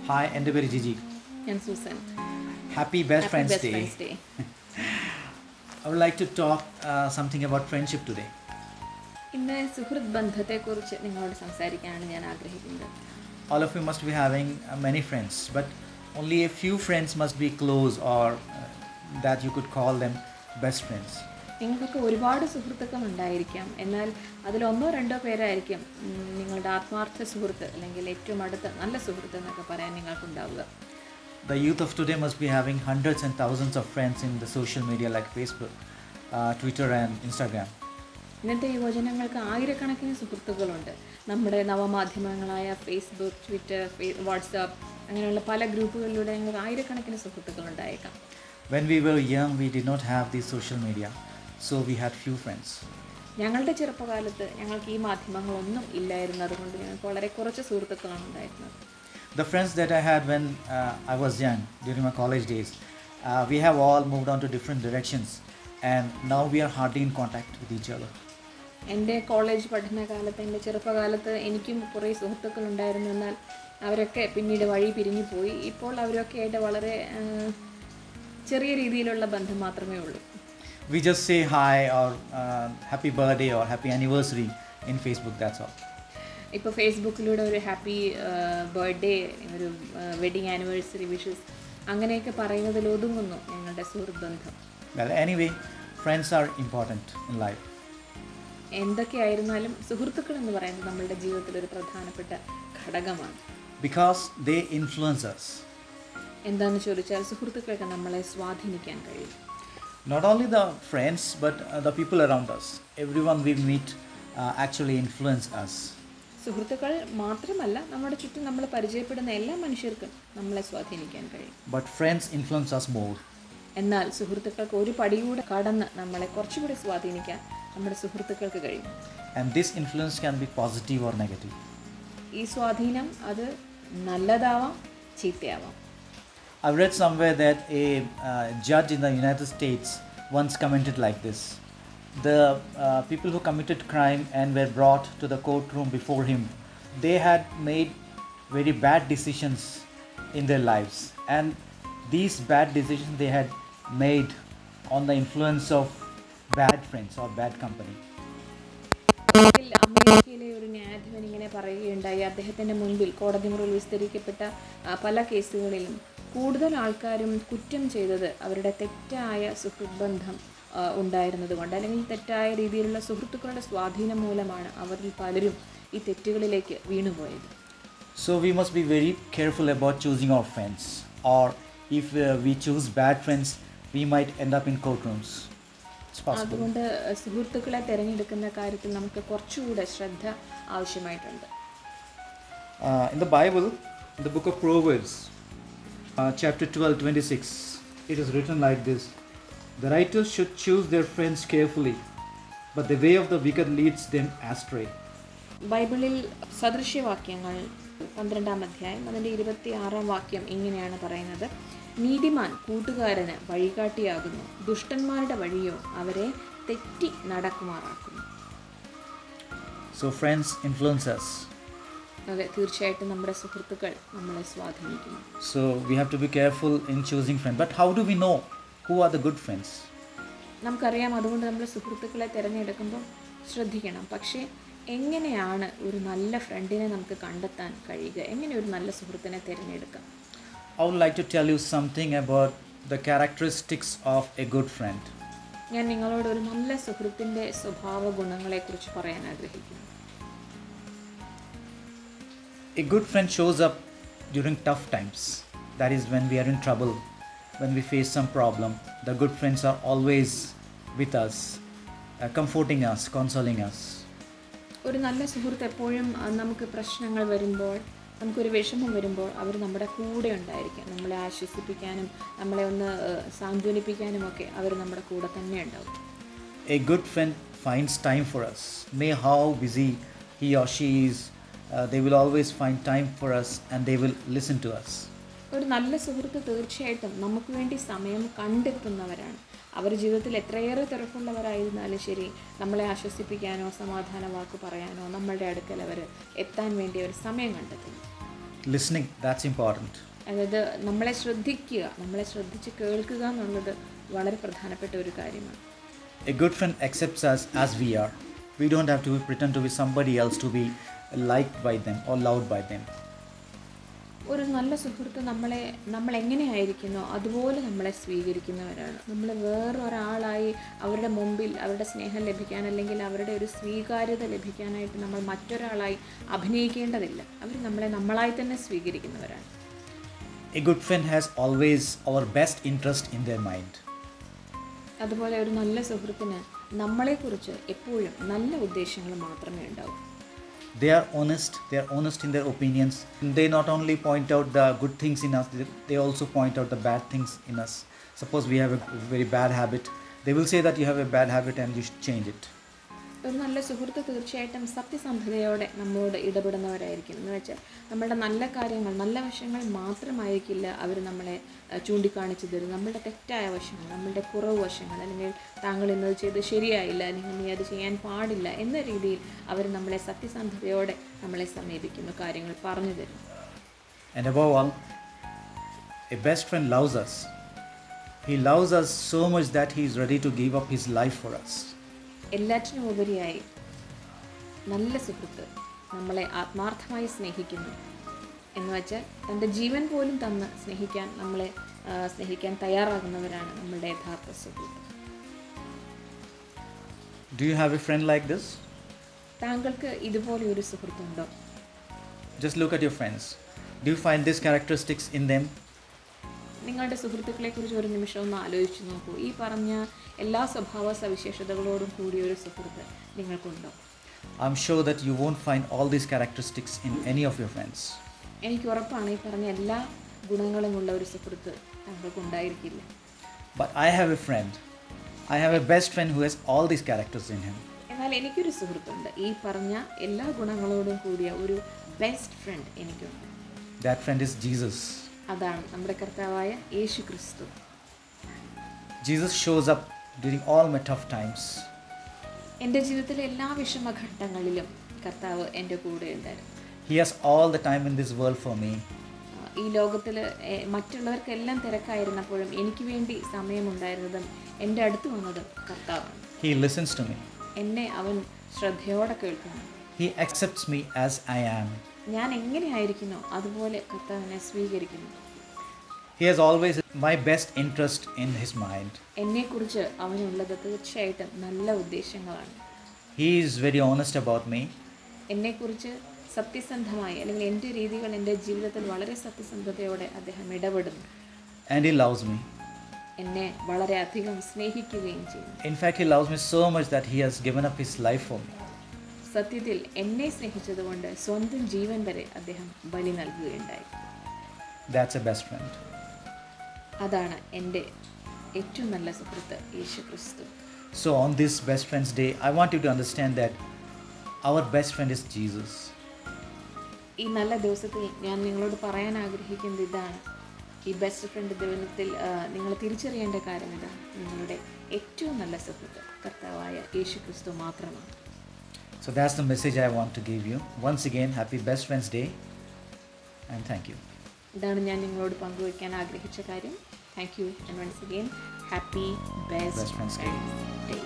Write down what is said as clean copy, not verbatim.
Hi, എൻ്റെ പേര് ജിജി. ഞാൻ Susan. Happy Best Friends Best Day. Friends Day. I would like to talk something about friendship today. ഇന്ന് സുഹൃത്ത് ബന്ധത്തെക്കുറിച്ച് നിങ്ങളോട് സംസാരിക്കാനാണ് ഞാൻ ആഗ്രഹിക്കുന്നത്. All of you must be having many friends, but only a few friends must be close or that you could call them best friends. നിങ്ങൾക്കൊക്കെ ഒരുപാട് സുഹൃത്തുക്കൾ ഉണ്ടായിരിക്കാം. എന്നാൽ അതിലൊന്നോ രണ്ടോ പേരായിരിക്കും നിങ്ങളുടെ ആത്മാർത്ഥ സുഹൃത്ത് അല്ലെങ്കിൽ ഏറ്റവും അടുത്ത നല്ല സുഹൃത്ത് എന്നൊക്കെ പറയാൻ നിങ്ങൾക്കുണ്ടാവുക. The youth of today must be having hundreds and thousands of friends in the social media like Facebook, Twitter and Instagram. ഇന്നത്തെ യുവജനങ്ങൾക്ക് ആയിരക്കണക്കിന് സുഹൃത്തുക്കളുണ്ട്. നമ്മുടെ നവമാധ്യമങ്ങളായ ഫേസ്ബുക്ക്, ട്വിറ്റർ, വാട്സാപ്പ് അങ്ങനെയുള്ള പല ഗ്രൂപ്പുകളിലൂടെ ഞങ്ങൾക്ക് ആയിരക്കണക്കിന് സുഹൃത്തുക്കൾ ഉണ്ടായേക്കാം. When we were young, we did not have these social media, so we had few friends. ഞങ്ങളുടെ ചെറുപ്പകാലത്ത് ഞങ്ങൾക്ക് ഈ മാധ്യമങ്ങളൊന്നും ഇല്ലായിരുന്നു. അതുകൊണ്ട് ഞങ്ങൾക്ക് വളരെ കുറച്ച് സുഹൃത്തുക്കളാണ് ഉണ്ടായിരുന്നത്. The friends that I had when I was young, during my college days, we have all moved on to different directions and now we are hardly in contact with each other. എൻ്റെ college പഠനകാലത്ത്, എൻ്റെ ചെറുപ്പകാലത്ത് എനിക്കും കുറേ സുഹൃത്തുക്കൾ ഉണ്ടായിരുന്നു. എന്നാൽ അവരൊക്കെ പിന്നീട് വഴി പിരിഞ്ഞു പോയി. ഇപ്പോൾ അവരൊക്കെ ആയിട്ട് വളരെ ചെറിയ രീതിയിലുള്ള ബന്ധം മാത്രമേ ഉള്ളൂ. We just say hi or happy birthday or happy anniversary in Facebook, that's all. ഇപ്പോൾ ഫേസ്ബുക്കിലൂടെ ഒരു ഹാപ്പി ബർത്ത്ഡേ, ഒരു വെഡിങ് ആനിവേഴ്സറി വിഷസ് അങ്ങനെയൊക്കെ പറയുന്നതിൽ ഒതുങ്ങുന്നു ഞങ്ങളുടെ സുഹൃത്ത് ബന്ധം. Well, anyway, friends are important in life. എന്തൊക്കെയായിരുന്നാലും സുഹൃത്തുക്കൾ എന്ന് പറയുന്നത് നമ്മളുടെ ജീവിതത്തിൽ ഒരു പ്രധാനപ്പെട്ട ഘടകമാണ്. Because they influence us. എന്താണെന്ന് ചോദിച്ചാൽ സുഹൃത്തുക്കൾക്ക് നമ്മളെ സ്വാധീനിക്കാൻ കഴിയും. Not only the friends but the people around us. Everyone we meet actually influence us. സുഹൃത്തുക്കൾ മാത്രമല്ല, നമ്മുടെ ചുറ്റും നമ്മൾ പരിചയപ്പെടുന്ന എല്ലാ മനുഷ്യർക്കും നമ്മളെ സ്വാധീനിക്കാൻ കഴിയും. But friends influence us more. എന്നാൽ സുഹൃത്തുക്കൾക്ക് ഒരു പടിയൂടെ കടന്ന് നമ്മളെ കുറച്ചുകൂടി സ്വാധീനിക്കാൻ നമ്മുടെ സുഹൃത്തുക്കൾക്ക് കഴിയും. And this influence can be positive or negative. ഈ സ്വാധീനം അത് നല്ലതാവാം, ചീത്തയാവാം. I've read somewhere that a judge in the United States once commented like this. The people who committed crime and were brought to the courtroom before him, they had made very bad decisions in their lives. And these bad decisions they had made on the influence of bad friends or bad company. അമേരിക്കയിലെ ഒരു ന്യായാധിപൻ ഇങ്ങനെ പറയുകയുണ്ടായി, അദ്ദേഹത്തിൻ്റെ മുൻപിൽ കോടതി മുറിയിൽ വിസ്തരിക്കപ്പെട്ട പല കേസുകളിലും കൂടുതൽ ആൾക്കാരും കുറ്റം ചെയ്തത് അവരുടെ തെറ്റായ സുഹൃത്ത് ബന്ധം ഉണ്ടായിരുന്നത് കൊണ്ട്, അല്ലെങ്കിൽ തെറ്റായ രീതിയിലുള്ള സുഹൃത്തുക്കളുടെ സ്വാധീനം മൂലമാണ് അവരിൽ പലരും ഈ തെറ്റുകളിലേക്ക് വീണുപോയത്. So we must be very careful about choosing our friends, or if we choose bad friends, we might end up in courtrooms. It's possible. അതുകൊണ്ട് സുഹൃത്തുക്കളെ തിരഞ്ഞെടുക്കുന്ന കാര്യത്തിൽ നമുക്ക് കുറച്ചുകൂടെ ശ്രദ്ധ ആവശ്യമായിട്ടുണ്ട്. In the Bible, in the book of Proverbs, chapter 12:26, it is written like this: the righteous should choose their friends carefully, but the way of the wicked leads them astray. ബൈബിളിൽ സദൃശ്യവാക്യങ്ങൾ 12-ാം അധ്യായം അതിൻ്റെ 26-ാം വാക്യം ഇങ്ങനെയാണ് പറയുന്നത്: നീതിമാൻ കൂട്ടുകാരന് വഴികാട്ടിയാകുന്നു, ദുഷ്ടന്മാരുടെ വഴിയോ അവരെ തെറ്റി നടക്കുമാറാക്കുന്നു. So friends influence us. അതെ, തീർച്ചയായിട്ടും നമ്മുടെ സുഹൃത്തുക്കൾ നമ്മളെ സ്വാധീനിക്കുന്നു. So we have to be careful in choosing friends. But how do we know who are the good friends? നമുക്കറിയാം, അതുകൊണ്ട് നമ്മൾ സുഹൃത്തുക്കളെ തിരഞ്ഞെടുക്കുമ്പോൾ ശ്രദ്ധിക്കണം. പക്ഷേ എങ്ങനെയാണ് ഒരു നല്ല ഫ്രണ്ടിനെ നമുക്ക് കണ്ടെത്താൻ കഴിയുക? എങ്ങനെ ഒരു നല്ല സുഹൃത്തിനെ തിരഞ്ഞെടുക്കാം? I would like to tell you something about the characteristics of a good friend. ഞാൻ നിങ്ങളോട് ഒരു നല്ല സുഹൃത്തിൻ്റെ സ്വഭാവ ഗുണങ്ങളെക്കുറിച്ച് പറയാൻ ആഗ്രഹിക്കുന്നു. A good friend shows up during tough times. That is when we are in trouble, when we face some problem. The good friends are always with us, comforting us, consoling us. ഒരു നല്ല സുഹൃത്ത് എപ്പോഴും നമുക്ക് പ്രശ്നങ്ങൾ വരുമ്പോൾ, നമുക്കൊരു വിഷമം വരുമ്പോൾ അവർ നമ്മുടെ കൂടെ ഉണ്ടായിരിക്കും. നമ്മളെ ആശ്വസിപ്പിക്കാനും നമ്മളെ ഒന്ന് സാന്ത്വനിപ്പിക്കാനും ഒക്കെ അവർ നമ്മുടെ കൂടെ തന്നെ ഉണ്ടാവും. A good friend finds time for us. May how busy he or she is, they will always find time for us and they will listen to us. ഒരു നല്ല സുഹൃത്ത് തീർച്ചയായിട്ടും നമുക്ക് വേണ്ടി സമയം കണ്ടെത്തുന്നവരാണ്. അവർ ജീവിതത്തിൽ എത്രയേറെ തിരക്കുള്ളവരായിരുന്നാലും ശരി, നമ്മളെ ആശ്വസിപ്പിക്കാനോ സമാധാന വാക്ക് പറയാനോ നമ്മളുടെ അടുക്കൽ അവർ എത്താൻ വേണ്ടി ഒരു സമയം കണ്ടെത്തുന്നു. Listening, that's important. അതായത് നമ്മളെ ശ്രദ്ധിക്കുക, നമ്മളെ ശ്രദ്ധിച്ച് കേൾക്കുക എന്നുള്ളത് വളരെ പ്രധാനപ്പെട്ട ഒരു കാര്യമാണ്. A good friend accepts us as we are. We don't have to pretend to be somebody else to be liked by them or loved by them. ഒരു നല്ല സുഹൃത്ത് നമ്മൾ എങ്ങനെയായിരിക്കുന്നോ അതുപോലെ നമ്മളെ സ്വീകരിക്കുന്നവരാണ്. നമ്മൾ വേറൊരാളായി അവരുടെ മുമ്പിൽ അവരുടെ സ്നേഹം ലഭിക്കാൻ അല്ലെങ്കിൽ അവരുടെ ഒരു സ്വീകാര്യത ലഭിക്കാനായിട്ട് നമ്മൾ മറ്റൊരാളായി അഭിനയിക്കേണ്ടതില്ല. അവർ നമ്മളെ നമ്മളായി തന്നെ സ്വീകരിക്കുന്നവരാണ്. A good friend has always our best interest in their mind. അതുപോലെ ഒരു നല്ല സുഹൃത്തിന് നമ്മളെക്കുറിച്ച് എപ്പോഴും നല്ല ഉദ്ദേശങ്ങൾ മാത്രമേ ഉണ്ടാവൂ. They are honest in their opinions. They not only point out the good things in us, they also point out the bad things in us. Suppose we have a very bad habit, they will say that you have a bad habit and you should change it. ഒരു നല്ല സുഹൃത്ത് തീർച്ചയായിട്ടും സത്യസന്ധതയോടെ നമ്മോട് ഇടപെടുന്നവരായിരിക്കും. എന്ന് വെച്ചാൽ നമ്മളുടെ നല്ല കാര്യങ്ങൾ, നല്ല വശങ്ങൾ മാത്രമായിരിക്കില്ല അവർ നമ്മളെ ചൂണ്ടിക്കാണിച്ചു തരും. നമ്മളുടെ തെറ്റായ വശങ്ങൾ, നമ്മളുടെ കുറവ് വശങ്ങൾ, അല്ലെങ്കിൽ താങ്കൾ ഇന്നത് ചെയ്ത് ശരിയായില്ല, അല്ലെങ്കിൽ നീ അത് ചെയ്യാൻ പാടില്ല എന്ന രീതിയിൽ അവർ നമ്മളെ സത്യസന്ധതയോടെ നമ്മളെ സമീപിക്കുന്ന കാര്യങ്ങൾ പറഞ്ഞു തരും. And above all, a best friend loves us. He loves us so much that he is ready to give up his life for us. എല്ലാറ്റിനും ഉപരിയായി നല്ല സുഹൃത്ത് നമ്മളെ ആത്മാർത്ഥമായി സ്നേഹിക്കുന്നു. എന്ന് വെച്ചാൽ തൻ്റെ ജീവൻ പോലും തന്ന് സ്നേഹിക്കാൻ തയ്യാറാകുന്നവരാണ് നമ്മളുടെ യഥാർത്ഥ സുഹൃത്ത്. Do you have a friend like this? താങ്കൾക്ക് ഇതുപോലെ ഒരു സുഹൃത്തുണ്ടോ? Just look at your friends. Do you find these characteristics in them? നിങ്ങളുടെ സുഹൃത്തുക്കളെക്കുറിച്ച് ഒരു നിമിഷം ഒന്ന് ആലോചിച്ച് നോക്കൂ. ഈ പറഞ്ഞ എല്ലാ സ്വഭാവ സവിശേഷതകളോടും കൂടിയ ഒരു സുഹൃത്ത് നിങ്ങൾക്കുണ്ടോ? I'm sure that you won't find all these characteristics in any of your friends. എനിക്ക് ഉറപ്പാണ് ഈ പറഞ്ഞ എല്ലാ ഗുണങ്ങളുമുള്ള ഒരു സുഹൃത്ത് താങ്കൾക്കുണ്ടായിരിക്കില്ല. But I have a friend. I have a best friend who has all these characters in him. എന്നാൽ എനിക്കൊരു സുഹൃത്തുണ്ട്. ഈ പറഞ്ഞ എല്ലാ ഗുണങ്ങളോടും കൂടിയ ഒരു ബെസ്റ്റ് ഫ്രണ്ട് എനിക്കുണ്ട്. That friend is Jesus. അതാണ് നമ്മുടെ കർത്താവായ യേശു ക്രിസ്തു. Jesus shows up during all my tough times. എൻ്റെ ജീവിതത്തിലെ എല്ലാ വിഷമഘട്ടങ്ങളിലും കർത്താവ് എൻ്റെ കൂടെ ഉണ്ടായിരുന്നു. He has all the time in this world for me. ഈ ലോകത്തിൽ മറ്റുള്ളവർക്കെല്ലാം തിരക്കായിരുന്നപ്പോഴും എനിക്ക് വേണ്ടി സമയമുണ്ടായിരുന്നതും എൻ്റെ അടുത്ത് വന്നതും കർത്താവാണ്. He listens to me. എന്നെ അവൻ ശ്രദ്ധയോടെ കേൾക്കുന്നു. He accepts me as I am. ഞാൻ എങ്ങനെയായിരിക്കുന്നോ അതുപോലെ കർത്താവ് എന്നെ സ്വീകരിക്കുന്നു. He has always my best interest in his mind. എന്നെക്കുറിച്ച് അവനുള്ളത് തീർച്ചയായിട്ടും നല്ല ഉദ്ദേശങ്ങളാണ്. He is very honest about me. എന്നെക്കുറിച്ച് സത്യസന്ധമായി അല്ലെങ്കിൽ എൻ്റെ രീതികൾ എൻ്റെ ജീവിതത്തിൽ വളരെ സത്യസന്ധതയോടെ അദ്ദേഹം ഇടപെടുന്നു. And he loves me. എന്നെ വളരെയധികം സ്നേഹിക്കുകയും ചെയ്യുന്നു. In fact, he loves me so much that he has given up his life for me. സത്യത്തിൽ എന്നെ സ്നേഹിച്ചതുകൊണ്ട് സ്വന്തം ജീവൻ വരെ അദ്ദേഹം ബലി നൽകുകയുണ്ടായി. That's a best friend. അതാണ് എൻ്റെ ഏറ്റവും നല്ല സുഹൃത്ത് യേശു ക്രിസ്തു. So on this best friends day, I want you to understand that our best friend is Jesus. ഈ നല്ല ദിവസത്തിൽ ഞാൻ നിങ്ങളോട് പറയാൻ ആഗ്രഹിക്കുന്നത് ഇതാണ്. ഈ ബെസ്റ്റ് ഫ്രണ്ട് ദിവസത്തിൽ നിങ്ങൾ തിരിച്ചറിയേണ്ട കാര്യം ഇതാണ്. നിങ്ങളുടെ ഏറ്റവും നല്ല സുഹൃത്ത് കർത്താവായ യേശു ക്രിസ്തു മാത്രമാണ്. So that's the message I want to give you. Once again, happy best friends day and thank you. ഇതാണ് ഞാൻ നിങ്ങളോട് പങ്കുവയ്ക്കാൻ ആഗ്രഹിച്ച കാര്യം. Thank you and once again happy best friends day.